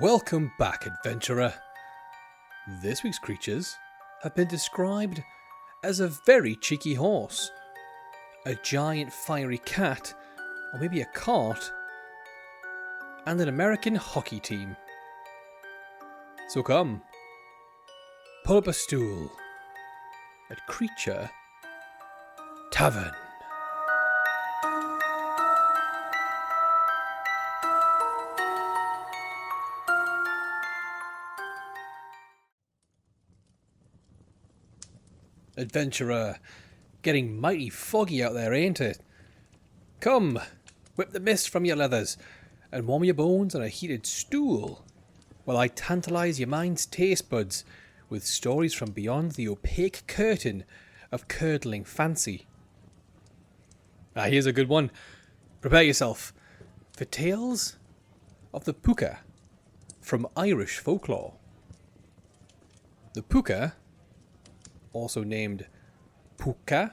Welcome back, adventurer. This week's creatures have been described as a very cheeky horse, a giant fiery cat, or maybe a cart, and an American hockey team. So come, pull up a stool at Creature Tavern. Adventurer, getting mighty foggy out there, ain't it? Come, whip the mist from your leathers and warm your bones on a heated stool while I tantalise your mind's taste buds with stories from beyond the opaque curtain of curdling fancy. Here's a good one. Prepare yourself for tales of the Púca from Irish folklore. The Púca, also named Púca,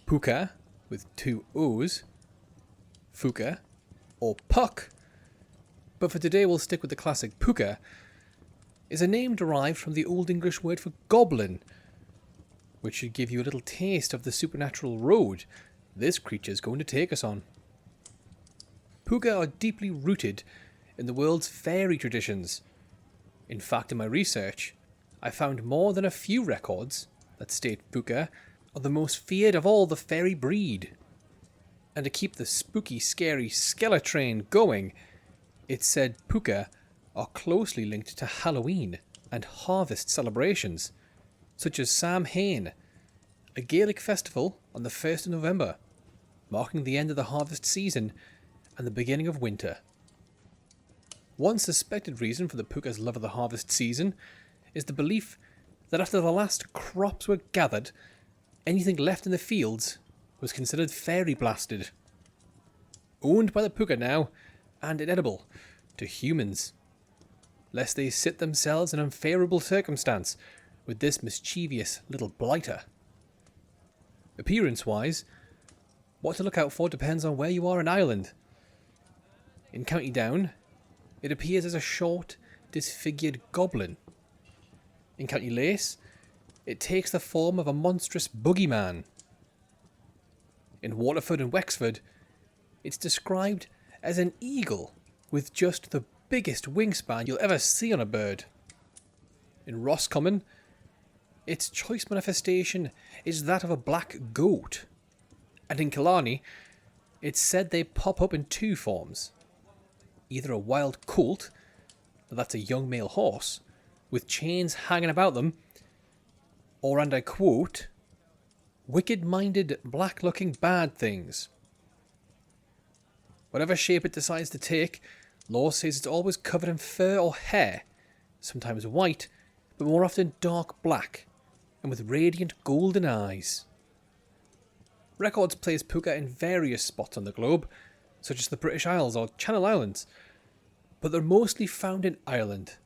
Púca with two O's, Fuca, or Puck, but for today we'll stick with the classic Púca, is a name derived from the Old English word for goblin, which should give you a little taste of the supernatural road this creature is going to take us on. Púca are deeply rooted in the world's fairy traditions. In fact, in my research, I found more than a few records that state Púca are the most feared of all the fairy breed. And to keep the spooky, scary skeletrain going, it's said Púca are closely linked to Halloween and harvest celebrations, such as Samhain, a Gaelic festival on the 1st of November, marking the end of the harvest season and the beginning of winter. One suspected reason for the Púca's love of the harvest season is the belief that after the last crops were gathered, anything left in the fields was considered fairy blasted. Owned by the Púca now, and inedible to humans, lest they sit themselves in unfavourable circumstance with this mischievous little blighter. Appearance-wise, what to look out for depends on where you are in Ireland. In County Down, it appears as a short, disfigured goblin. In County Lace, it takes the form of a monstrous boogeyman. In Waterford and Wexford, it's described as an eagle with just the biggest wingspan you'll ever see on a bird. In Roscommon, its choice manifestation is that of a black goat. And in Killarney, it's said they pop up in two forms. Either a wild colt, that's a young male horse, with chains hanging about them, or, and I quote, wicked-minded, black-looking bad things. Whatever shape it decides to take, law says it's always covered in fur or hair, sometimes white, but more often dark black, and with radiant golden eyes. Records place Púca in various spots on the globe, such as the British Isles or Channel Islands, but they're mostly found in Ireland,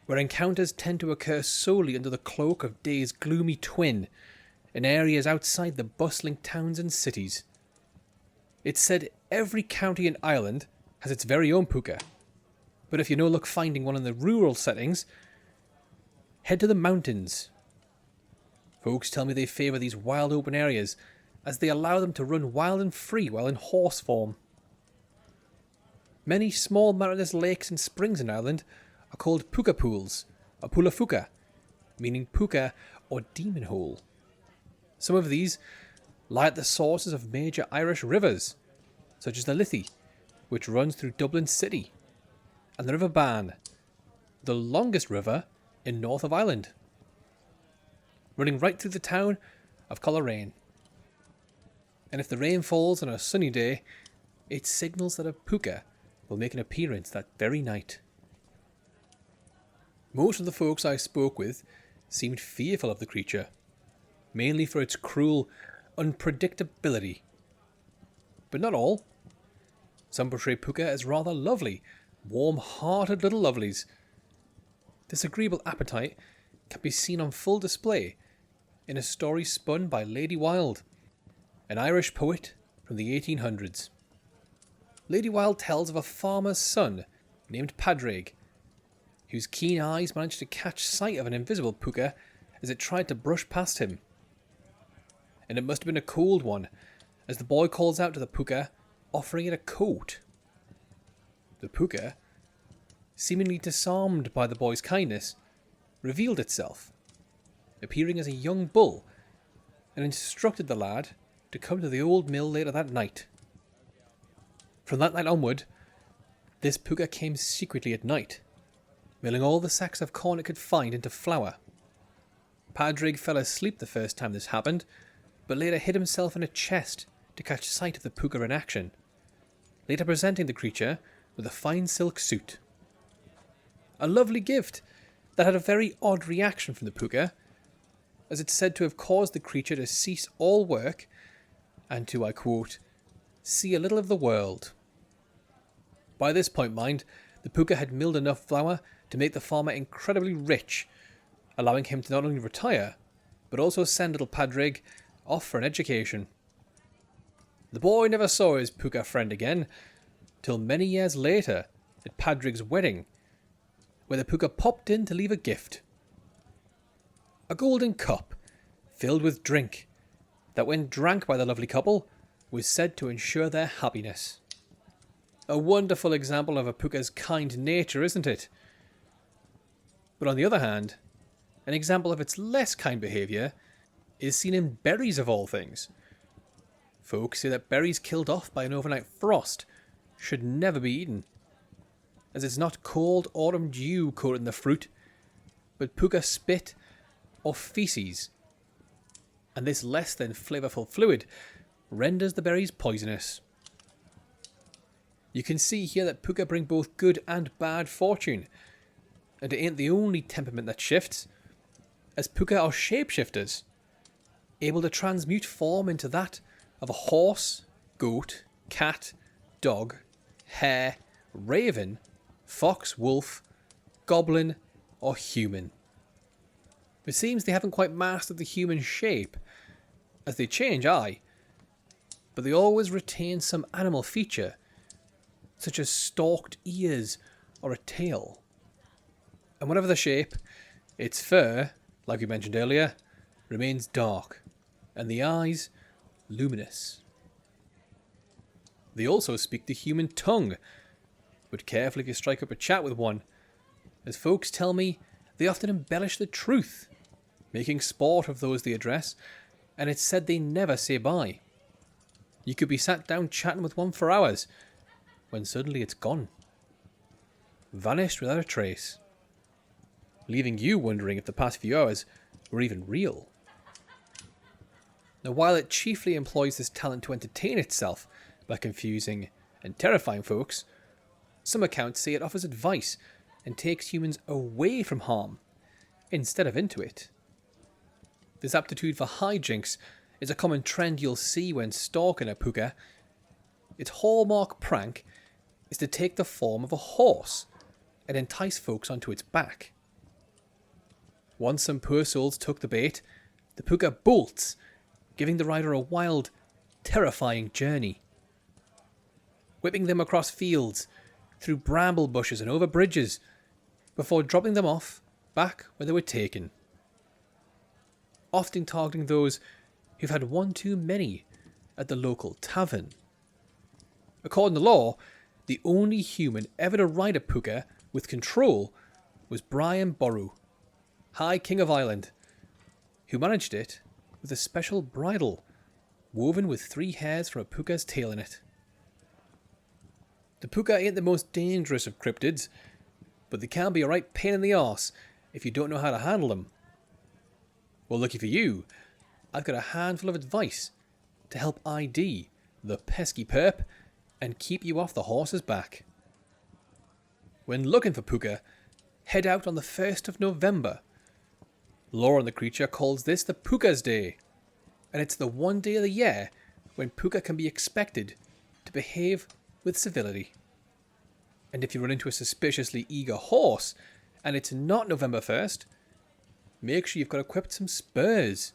where encounters tend to occur solely under the cloak of day's gloomy twin, in areas outside the bustling towns and cities. It's said every county in Ireland has its very own Púca, but if you no luck finding one in the rural settings, head to the mountains. Folks tell me they favour these wild open areas as they allow them to run wild and free while in horse form. Many small mountainous lakes and springs in Ireland are called Púca pools, or Pula Fuca, meaning Púca or demon hole. Some of these lie at the sources of major Irish rivers, such as the Liffey, which runs through Dublin City, and the River Bann, the longest river in north of Ireland, running right through the town of Coleraine. And if the rain falls on a sunny day, it signals that a Púca will make an appearance that very night. Most of the folks I spoke with seemed fearful of the creature, mainly for its cruel unpredictability. But not all. Some portray Púca as rather lovely, warm-hearted little lovelies. This agreeable appetite can be seen on full display in a story spun by Lady Wilde, an Irish poet from the 1800s. Lady Wilde tells of a farmer's son named Padraig, whose keen eyes managed to catch sight of an invisible Púca as it tried to brush past him. And it must have been a cold one, as the boy calls out to the Púca, offering it a coat. The Púca, seemingly disarmed by the boy's kindness, revealed itself, appearing as a young bull, and instructed the lad to come to the old mill later that night. From that night onward, this Púca came secretly at night, milling all the sacks of corn it could find into flour. Padraig fell asleep the first time this happened, but later hid himself in a chest to catch sight of the Púca in action, later presenting the creature with a fine silk suit. A lovely gift that had a very odd reaction from the Púca, as it's said to have caused the creature to cease all work and to, I quote, see a little of the world. By this point, mind, the Púca had milled enough flour to make the farmer incredibly rich, allowing him to not only retire, but also send little Padraig off for an education. The boy never saw his Púca friend again, till many years later at Padraig's wedding, where the Púca popped in to leave a gift. A golden cup filled with drink that, when drank by the lovely couple, was said to ensure their happiness. A wonderful example of a Púca's kind nature, isn't it? But on the other hand, an example of its less kind behaviour is seen in berries of all things. Folks say that berries killed off by an overnight frost should never be eaten, as it's not cold autumn dew coating the fruit, but Púca spit or feces, and this less than flavourful fluid renders the berries poisonous. You can see here that Púca bring both good and bad fortune, and it ain't the only temperament that shifts, as Púca are shapeshifters, able to transmute form into that of a horse, goat, cat, dog, hare, raven, fox, wolf, goblin, or human. It seems they haven't quite mastered the human shape, as they change, aye, but they always retain some animal feature, such as stalked ears or a tail. And whatever the shape, its fur, like we mentioned earlier, remains dark, and the eyes luminous. They also speak the human tongue, but carefully if you strike up a chat with one, as folks tell me they often embellish the truth, making sport of those they address, and it's said they never say bye. You could be sat down chatting with one for hours, when suddenly it's gone. Vanished without a trace, leaving you wondering if the past few hours were even real. Now, while it chiefly employs this talent to entertain itself by confusing and terrifying folks, some accounts say it offers advice and takes humans away from harm, instead of into it. This aptitude for hijinks is a common trend you'll see when stalking a Púca. Its hallmark prank is to take the form of a horse and entice folks onto its back. Once some poor souls took the bait, the Púca bolts, giving the rider a wild, terrifying journey. Whipping them across fields, through bramble bushes and over bridges, before dropping them off back where they were taken. Often targeting those who've had one too many at the local tavern. According to law, the only human ever to ride a Púca with control was Brian Boru, High King of Ireland, who managed it with a special bridle woven with 3 hairs from a Púca's tail in it. The Púca ain't the most dangerous of cryptids, but they can be a right pain in the arse if you don't know how to handle them. Well, lucky for you, I've got a handful of advice to help ID the pesky perp and keep you off the horse's back. When looking for Púca, head out on the 1st of November. Lore on the creature calls this the Púca's Day, and it's the one day of the year when Púca can be expected to behave with civility. And if you run into a suspiciously eager horse and it's not November 1st, make sure you've got equipped some spurs.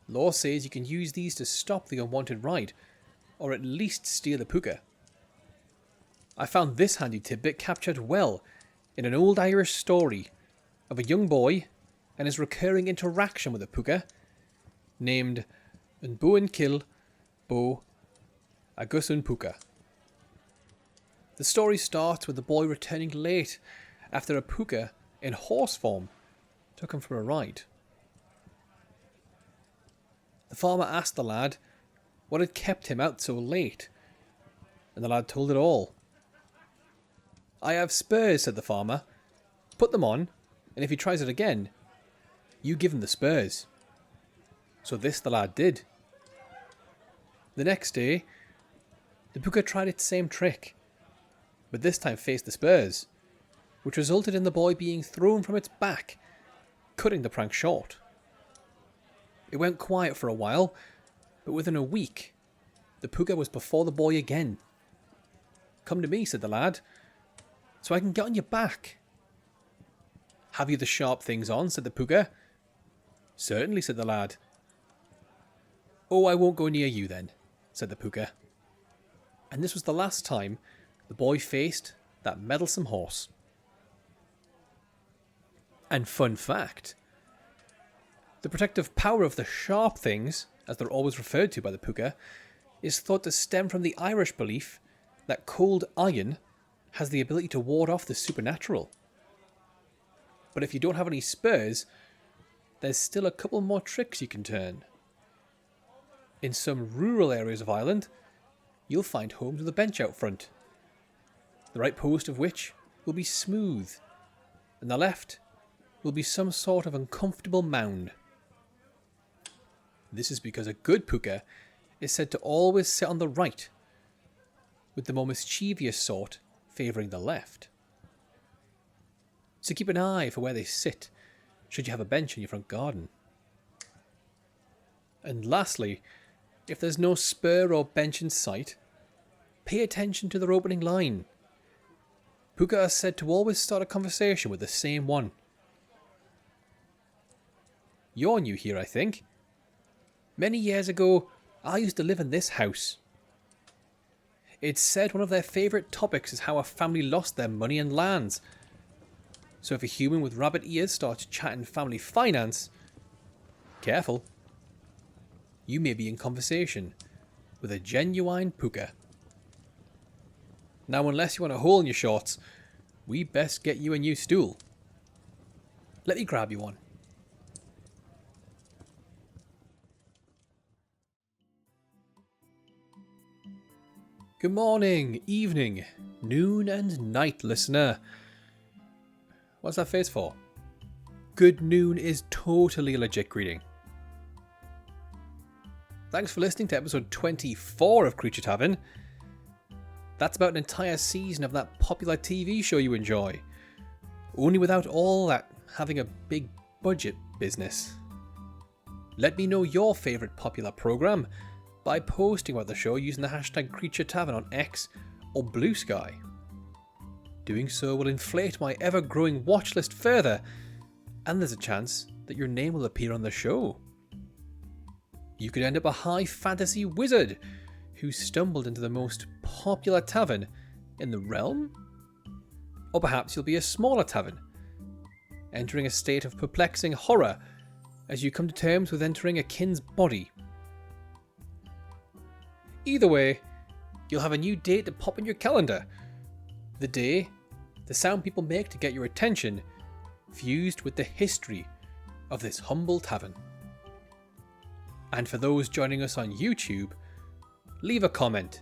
Law says you can use these to stop the unwanted ride, or at least steer the Púca. I found this handy tidbit captured well in an old Irish story of a young boy and his recurring interaction with a Púca named An Buin Kill Bo Agusun Púca. The story starts with the boy returning late after a Púca in horse form took him for a ride. The farmer asked the lad what had kept him out so late, and the lad told it all. "I have spurs," said the farmer. "Put them on, and if he tries it again, you give him the spurs." So this the lad did. The next day, the Púca tried its same trick, but this time faced the spurs, which resulted in the boy being thrown from its back, cutting the prank short. It went quiet for a while, but within a week, the Púca was before the boy again. "Come to me," said the lad, "so I can get on your back." "Have you the sharp things on?" said the Púca. "Certainly," said the lad. "Oh, I won't go near you then," said the Púca. And this was the last time the boy faced that meddlesome horse. And fun fact, the protective power of the sharp things, as they're always referred to by the Púca, is thought to stem from the Irish belief that cold iron has the ability to ward off the supernatural. But if you don't have any spurs, there's still a couple more tricks you can turn. In some rural areas of Ireland, you'll find homes with a bench out front, the right post of which will be smooth, and the left will be some sort of uncomfortable mound. This is because a good Púca is said to always sit on the right, with the more mischievous sort favouring the left. So keep an eye for where they sit, should you have a bench in your front garden. And lastly, if there's no spur or bench in sight, pay attention to their opening line. Púca are said to always start a conversation with the same one. You're new here, I think. Many years ago, I used to live in this house. It's said one of their favourite topics is how a family lost their money and lands. So if a human with rabbit ears starts chatting family finance, careful. You may be in conversation with a genuine Púca. Now, unless you want a hole in your shorts, we best get you a new stool. Let me grab you one. Good morning, evening, noon and night, listener. What's that face for? Good noon is totally a legit greeting. Thanks for listening to episode 24 of Creature Tavern. That's about an entire season of that popular TV show you enjoy, only without all that having a big budget business. Let me know your favourite popular programme by posting about the show using the hashtag Creature Tavern on X or Blue Sky. Doing so will inflate my ever-growing watch list further, and there's a chance that your name will appear on the show. You could end up a high fantasy wizard who stumbled into the most popular tavern in the realm? Or perhaps you'll be a smaller tavern, entering a state of perplexing horror as you come to terms with entering a kin's body. Either way, you'll have a new date to pop in your calendar. The day, the sound people make to get your attention, fused with the history of this humble tavern. And for those joining us on YouTube, leave a comment,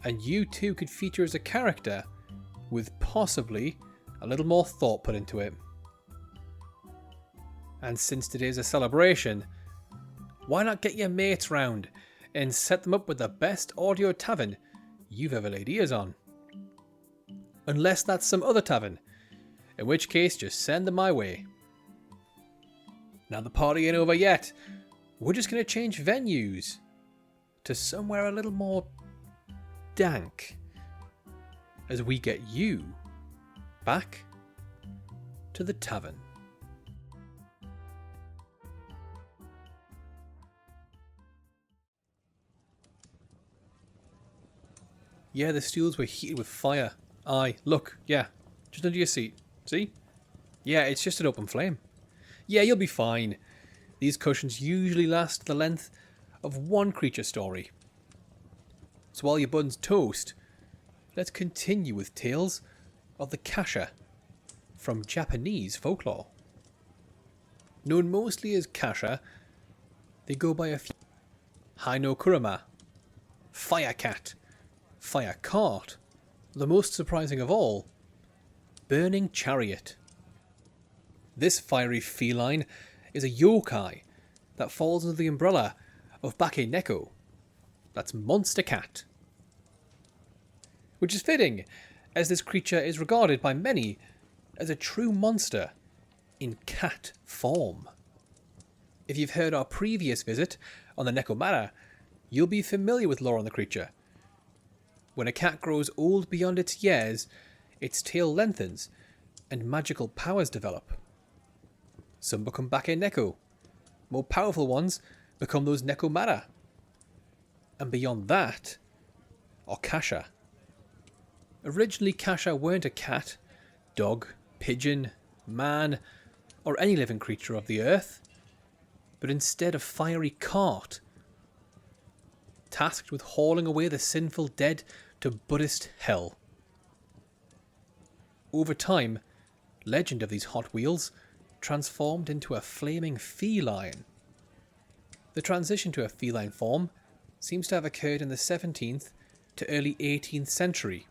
and you too could feature as a character with possibly a little more thought put into it. And since today's a celebration, why not get your mates round and set them up with the best audio tavern you've ever laid ears on? Unless that's some other tavern, in which case just send them my way. Now the party ain't over yet. We're just going to change venues to somewhere a little more dank as we get you back to the tavern. Yeah, the stools were heated with fire. Aye, look, yeah, just under your seat. See? Yeah, it's just an open flame. Yeah, you'll be fine. These cushions usually last the length of one creature story. So while your buns toast, let's continue with tales of the Kasha from Japanese folklore. Known mostly as Kasha, they go by a few: Haino Kurama, Fire Cat, Fire Cart, the most surprising of all, Burning Chariot. This fiery feline is a yokai that falls under the umbrella of Bake Neko. That's Monster Cat. Which is fitting, as this creature is regarded by many as a true monster in cat form. If you've heard our previous visit on the Nekomata, you'll be familiar with lore on the creature. When a cat grows old beyond its years, its tail lengthens and magical powers develop. Some become Bake Neko. More powerful ones become those Nekomata. And beyond that are Kasha. Originally, Kasha weren't a cat, dog, pigeon, man, or any living creature of the earth, but instead a fiery cart, tasked with hauling away the sinful dead to Buddhist hell. Over time, legend of these Hot Wheels transformed into a flaming feline. The transition to a feline form seems to have occurred in the 17th to early 18th century,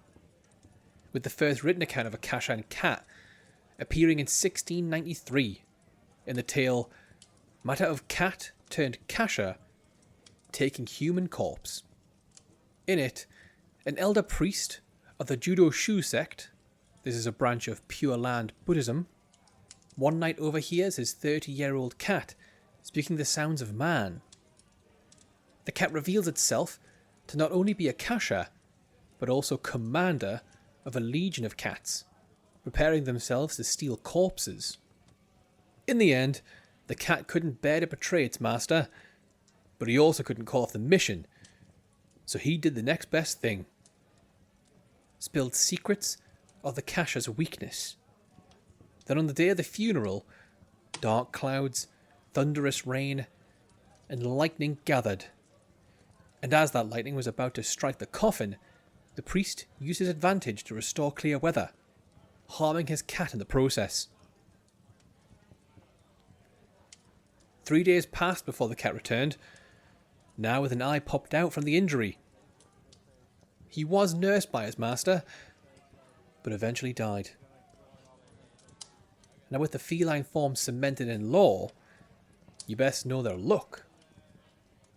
with the first written account of a Kashan cat appearing in 1693 in the tale Matter of Cat turned Kasha Taking Human Corpse. In it, an elder priest of the Judo Shu sect, this is a branch of Pure Land Buddhism, one night overhears his 30-year-old cat speaking the sounds of man. The cat reveals itself to not only be a Kasha, but also commander of a legion of cats, preparing themselves to steal corpses. In the end, the cat couldn't bear to betray its master, but he also couldn't call off the mission, so he did the next best thing. Spilled secrets of the Kasha's weakness. Then on the day of the funeral, dark clouds, thunderous rain, and lightning gathered. And as that lightning was about to strike the coffin, the priest used his advantage to restore clear weather, harming his cat in the process. 3 days passed before the cat returned, now with an eye popped out from the injury. He was nursed by his master, but eventually died. Now with the feline form cemented in lore, you best know their look.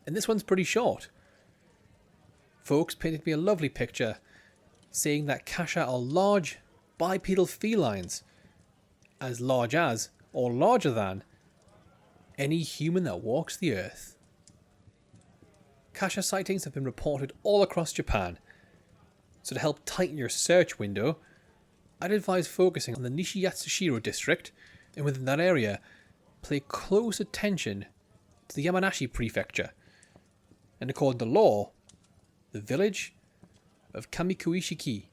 And this one's pretty short. Folks painted me a lovely picture, saying that Kasha are large, bipedal felines, as large as, or larger than, any human that walks the earth. Kasha sightings have been reported all across Japan, so to help tighten your search window, I'd advise focusing on the Nishiyatsushiro district, and within that area, pay close attention to the Yamanashi prefecture, and according to lore, the village of Kamikuishiki.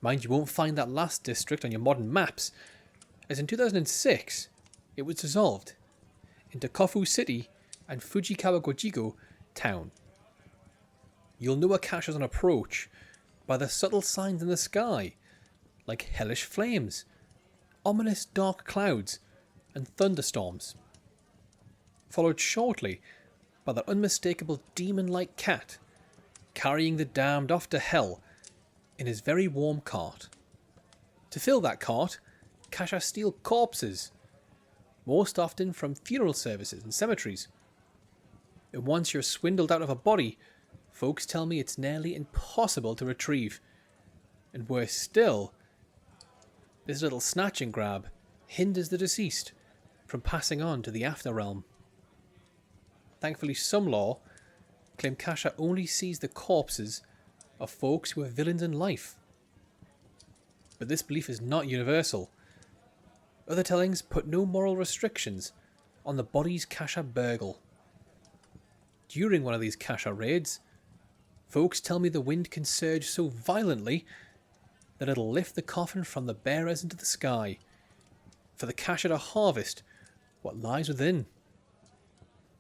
Mind you won't find that last district on your modern maps, as in 2006 it was dissolved into Kofu City and Fujikawa Gojigo town. You'll know a Kasha's on approach by the subtle signs in the sky, like hellish flames, ominous dark clouds, and thunderstorms, followed shortly by that unmistakable demon-like cat carrying the damned off to hell in his very warm cart. To fill that cart, Kasha steal corpses, most often from funeral services and cemeteries. And once you're swindled out of a body, folks tell me it's nearly impossible to retrieve. And worse still, this little snatch and grab hinders the deceased from passing on to the afterrealm. Thankfully, some lore claim Kasha only sees the corpses of folks who are villains in life. But this belief is not universal. Other tellings put no moral restrictions on the bodies Kasha burgle. During one of these Kasha raids, Folks tell me the wind can surge so violently that it'll lift the coffin from the bearers into the sky, for the Kasha to harvest what lies within.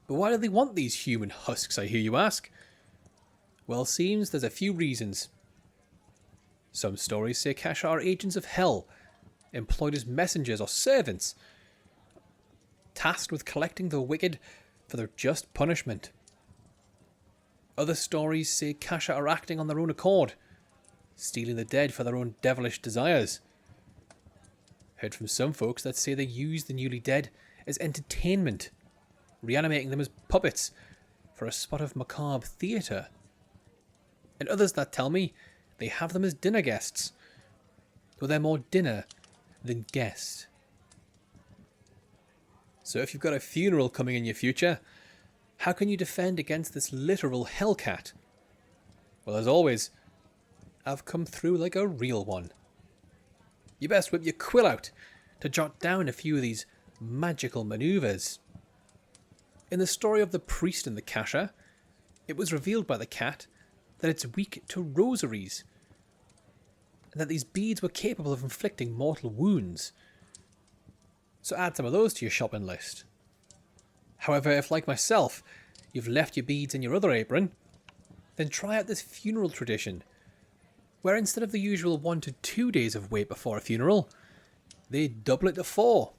But why do they want these human husks, I hear you ask? Well, seems there's a few reasons. Some stories say Kasha are agents of hell, employed as messengers or servants, tasked with collecting the wicked for their just punishment. Other stories say Kasha are acting on their own accord, stealing the dead for their own devilish desires. Heard from some folks that say they use the newly dead as entertainment, reanimating them as puppets for a spot of macabre theatre. And others that tell me they have them as dinner guests, though they're more dinner than guest. So if you've got a funeral coming in your future, how can you defend against this literal hellcat? Well, as always, I've come through like a real one. You best whip your quill out to jot down a few of these magical manoeuvres. In the story of the priest and the Kasha, it was revealed by the cat that it's weak to rosaries, and that these beads were capable of inflicting mortal wounds. So add some of those to your shopping list. However, if like myself, you've left your beads in your other apron, then try out this funeral tradition, where instead of the usual 1 to 2 days of wait before a funeral, they double it to 4.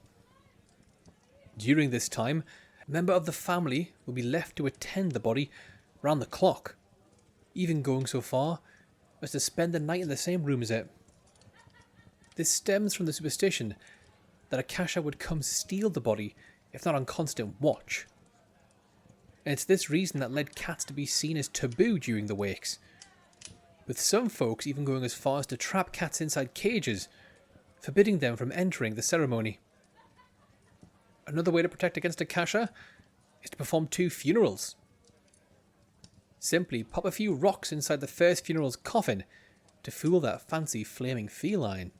During this time, a member of the family will be left to attend the body round the clock, even going so far as to spend the night in the same room as it. This stems from the superstition that a Kasha would come steal the body if not on constant watch. And it's this reason that led cats to be seen as taboo during the wakes, with some folks even going as far as to trap cats inside cages, forbidding them from entering the ceremony. Another way to protect against a Kasha is to perform 2 funerals. Simply pop a few rocks inside the first funeral's coffin to fool that fancy flaming feline.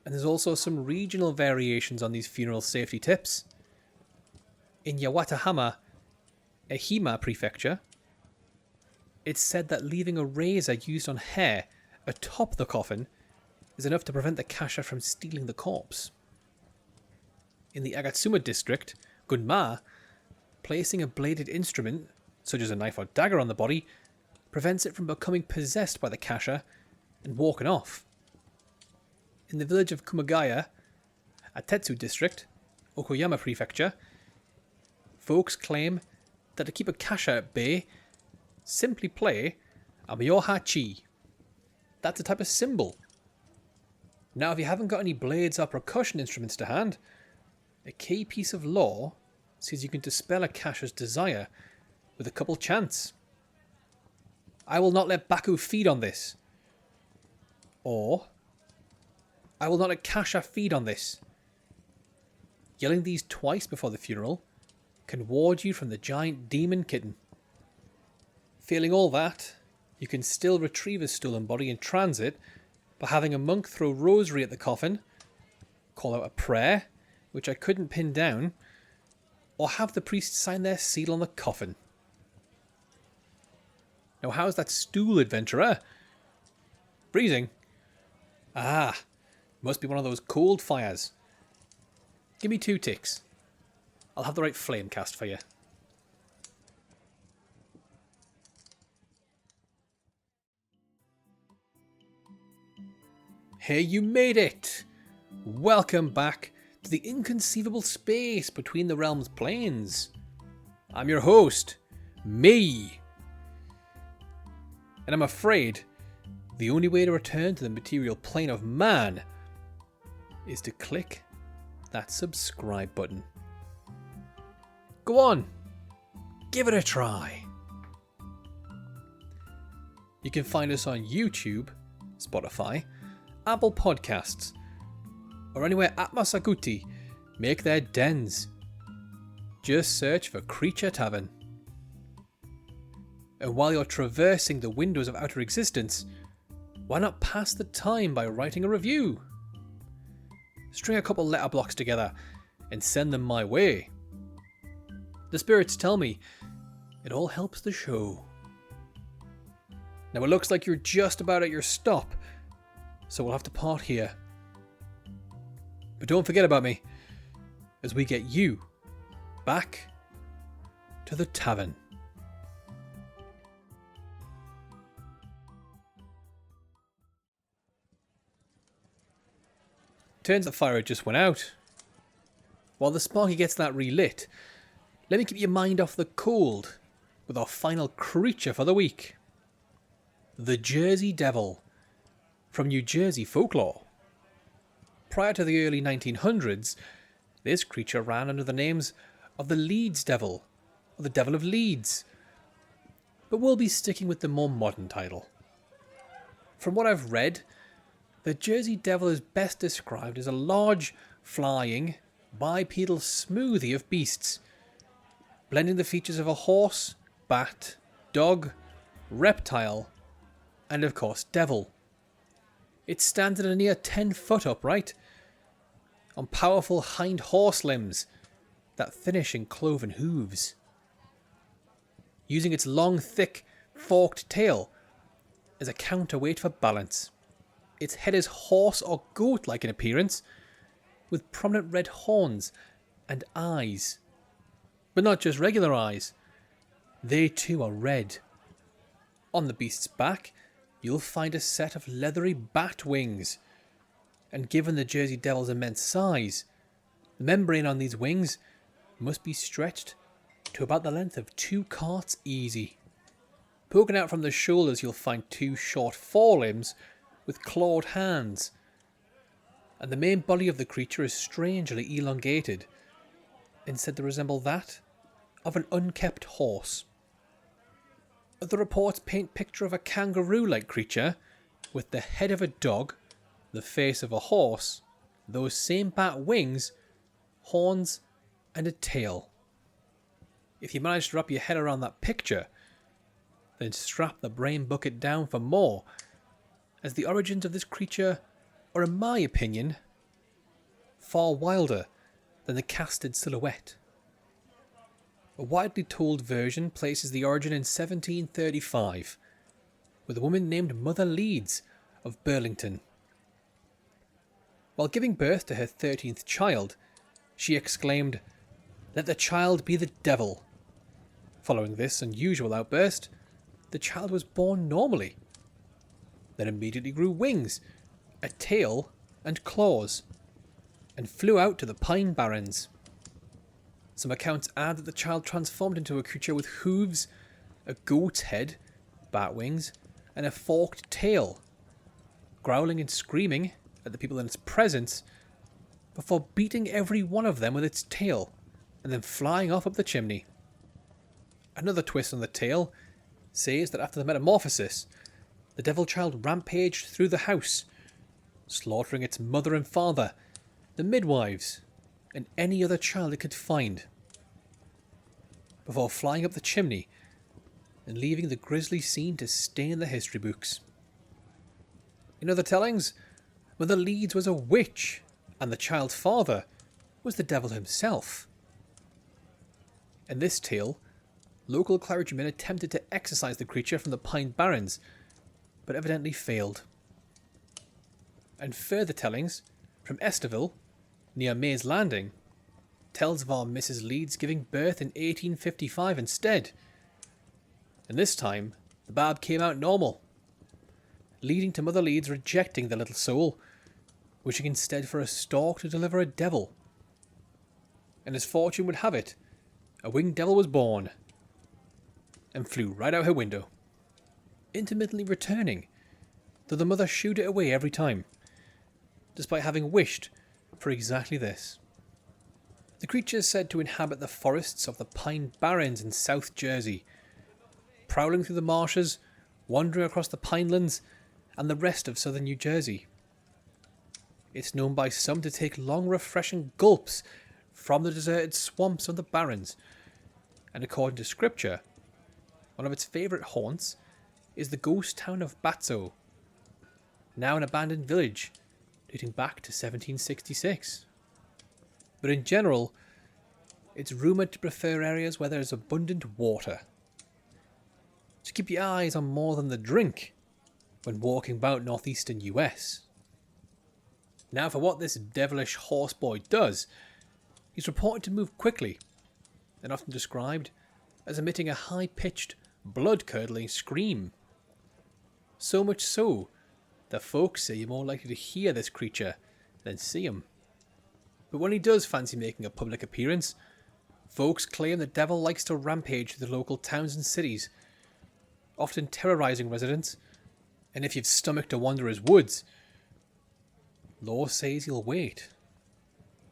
And there's also some regional variations on these funeral safety tips. In Yawatahama, Ehima Prefecture, it's said that leaving a razor used on hair atop the coffin is enough to prevent the Kasha from stealing the corpse. In the Agatsuma district, Gunma, placing a bladed instrument, such as a knife or dagger on the body, prevents it from becoming possessed by the Kasha and walking off. In the village of Kumagaya, Atetsu district, Okoyama prefecture, folks claim that to keep a Kasha at bay, simply play a Myoha-chi. That's a type of cymbal. Now, if you haven't got any blades or percussion instruments to hand, a key piece of law says you can dispel a Kasha's desire with a couple chants. I will not let Baku feed on this. Or, I will not let Kasha feed on this. Yelling these twice before the funeral can ward you from the giant demon kitten. Failing all that, you can still retrieve a stolen body in transit by having a monk throw rosary at the coffin, call out a prayer, which I couldn't pin down, or have the priest sign their seal on the coffin. Now, how's that stool, adventurer? Freezing? Ah, must be one of those cold fires. Give me 2 ticks. I'll have the right flame cast for you. Hey, you made it! Welcome back to the inconceivable space between the realm's planes. I'm your host, me. And I'm afraid the only way to return to the material plane of man is to click that subscribe button. Go on, give it a try. You can find us on YouTube, Spotify, Apple Podcasts, or anywhere Atmasaguti make their dens. Just search for Creature Tavern. And while you're traversing the windows of outer existence, why not pass the time by writing a review? String a couple letter blocks together and send them my way. The spirits tell me it all helps the show. Now it looks like you're just about at your stop, so we'll have to part here. But don't forget about me, as we get you back to the tavern. Turns the fire just went out. While the sparky gets that relit, let me keep your mind off the cold with our final creature for the week. The Jersey Devil, from New Jersey folklore. Prior to the early 1900s, this creature ran under the names of the Leeds Devil, or the Devil of Leeds. But we'll be sticking with the more modern title. From what I've read, the Jersey Devil is best described as a large, flying, bipedal smoothie of beasts, blending the features of a horse, bat, dog, reptile, and of course devil. It stands at a near 10 foot upright, on powerful hind horse limbs that finish in cloven hooves. Using its long, thick, forked tail as a counterweight for balance. Its head is horse or goat-like in appearance, with prominent red horns and eyes. But not just regular eyes. They too are red. On the beast's back, you'll find a set of leathery bat wings. And given the Jersey Devil's immense size, the membrane on these wings must be stretched to about the length of 2 carts easy. Poking out from the shoulders, you'll find 2 short forelimbs with clawed hands, and the main body of the creature is strangely elongated, and said to resemble that of an unkept horse. Other reports paint picture of a kangaroo-like creature with the head of a dog, the face of a horse, those same bat wings, horns, and a tail. If you manage to wrap your head around that picture, then strap the brain bucket down for more, as the origins of this creature are, in my opinion, far wilder than the casted silhouette. A widely told version places the origin in 1735, with a woman named Mother Leeds of Burlington. While giving birth to her 13th child, she exclaimed, "Let the child be the devil." Following this unusual outburst, the child was born normally, then immediately grew wings, a tail, and claws, and flew out to the Pine Barrens. Some accounts add that the child transformed into a creature with hooves, a goat's head, bat wings, and a forked tail, growling and screaming at the people in its presence, before beating every one of them with its tail, and then flying off up the chimney. Another twist on the tale says that after the metamorphosis, the devil child rampaged through the house, slaughtering its mother and father, the midwives, and any other child it could find, before flying up the chimney and leaving the grisly scene to stain the history books. In other tellings, Mother Leeds was a witch, and the child's father was the devil himself. In this tale, local clergymen attempted to exorcise the creature from the Pine Barrens, but evidently failed. And further tellings from Esterville, near Mays Landing, tells of our Mrs. Leeds giving birth in 1855 instead. And this time, the bab came out normal, leading to Mother Leeds rejecting the little soul, wishing instead for a stork to deliver a devil. And as fortune would have it, a winged devil was born, and flew right out her window, intermittently returning, though the mother shooed it away every time, despite having wished for exactly this. The creature is said to inhabit the forests of the Pine Barrens in South Jersey, prowling through the marshes, wandering across the pinelands, and the rest of southern New Jersey. It's known by some to take long, refreshing gulps from the deserted swamps of the barrens, and according to scripture, one of its favourite haunts is the ghost town of Batso, now an abandoned village dating back to 1766. But in general, it's rumoured to prefer areas where there is abundant water. to keep your eyes on more than the drink when walking about northeastern US. Now for what this devilish horseboy does, he's reported to move quickly and often described as emitting a high-pitched, blood-curdling scream. So much so that folks say you're more likely to hear this creature than see him. But when he does fancy making a public appearance, folks claim the devil likes to rampage through the local towns and cities, often terrorising residents, and if you've stomach to wander his woods, law says he'll wait.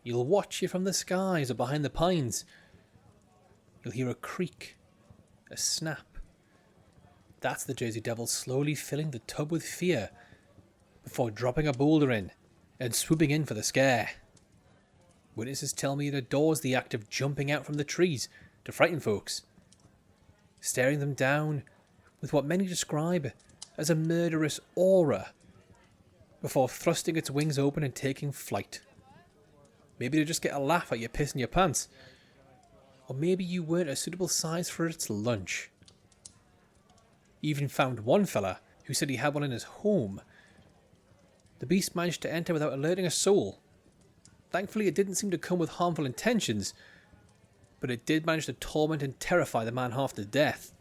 He'll watch you from the skies or behind the pines. You'll hear a creak, a snap. That's the Jersey Devil slowly filling the tub with fear before dropping a boulder in and swooping in for the scare. Witnesses tell me it adores the act of jumping out from the trees to frighten folks, staring them down with what many describe as a murderous aura before thrusting its wings open and taking flight. Maybe to just get a laugh at you pissing your pants, or maybe you weren't a suitable size for its lunch. You even found one fella who said he had one in his home. The beast managed to enter without alerting a soul. Thankfully, it didn't seem to come with harmful intentions, but it did manage to torment and terrify the man half to death.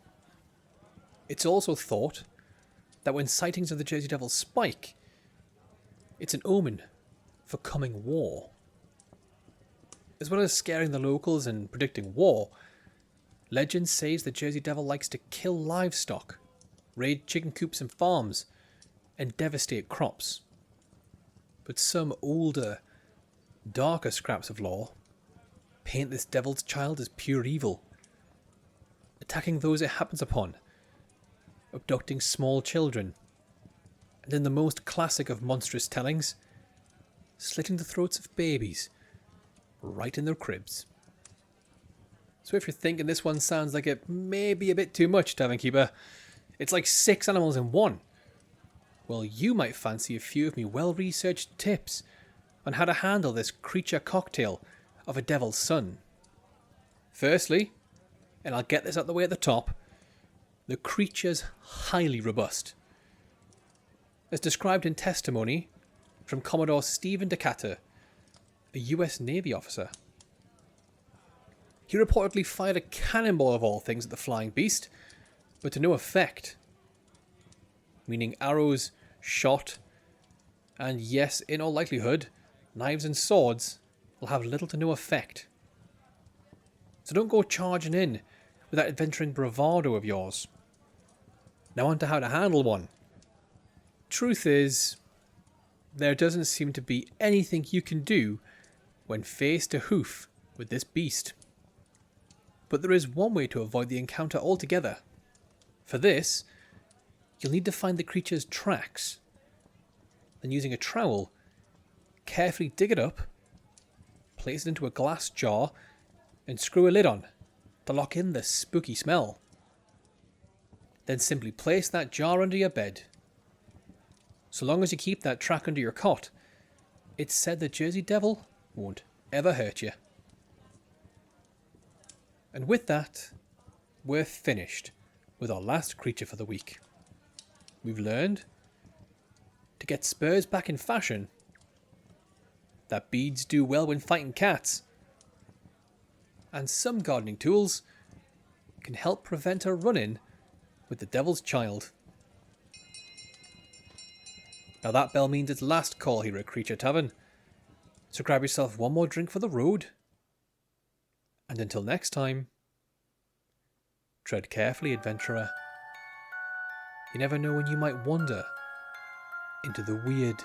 It's also thought that when sightings of the Jersey Devil spike, it's an omen for coming war. As well as scaring the locals and predicting war, legend says the Jersey Devil likes to kill livestock, raid chicken coops and farms, and devastate crops. But some older, darker scraps of lore paint this devil's child as pure evil, attacking those it happens upon, abducting small children, and in the most classic of monstrous tellings, slitting the throats of babies right in their cribs. So if you're thinking this one sounds like it may be a bit too much, Tavernkeeper, it's like 6 animals in one, well, you might fancy a few of me well-researched tips on how to handle this creature cocktail of a devil's son. Firstly, and I'll get this out the way at the top, the creature's highly robust. As described in testimony from Commodore Stephen Decatur, a US Navy officer. He reportedly fired a cannonball of all things at the flying beast, but to no effect. Meaning arrows, shot, and yes, in all likelihood, knives and swords will have little to no effect. So don't go charging in with that adventuring bravado of yours. Now on to how to handle one. Truth is, there doesn't seem to be anything you can do when face to hoof with this beast. But there is one way to avoid the encounter altogether. For this, you'll need to find the creature's tracks. Then using a trowel, carefully dig it up, place it into a glass jar, and screw a lid on to lock in the spooky smell. Then simply place that jar under your bed. So long as you keep that track under your cot, it's said the Jersey Devil won't ever hurt you. And with that, we're finished with our last creature for the week. We've learned to get spurs back in fashion, that beads do well when fighting cats, and some gardening tools can help prevent a run-in with the devil's child. Now that bell means it's last call here at Creature Tavern, so grab yourself one more drink for the road, and until next time, tread carefully, adventurer. You never know when you might wander into the weird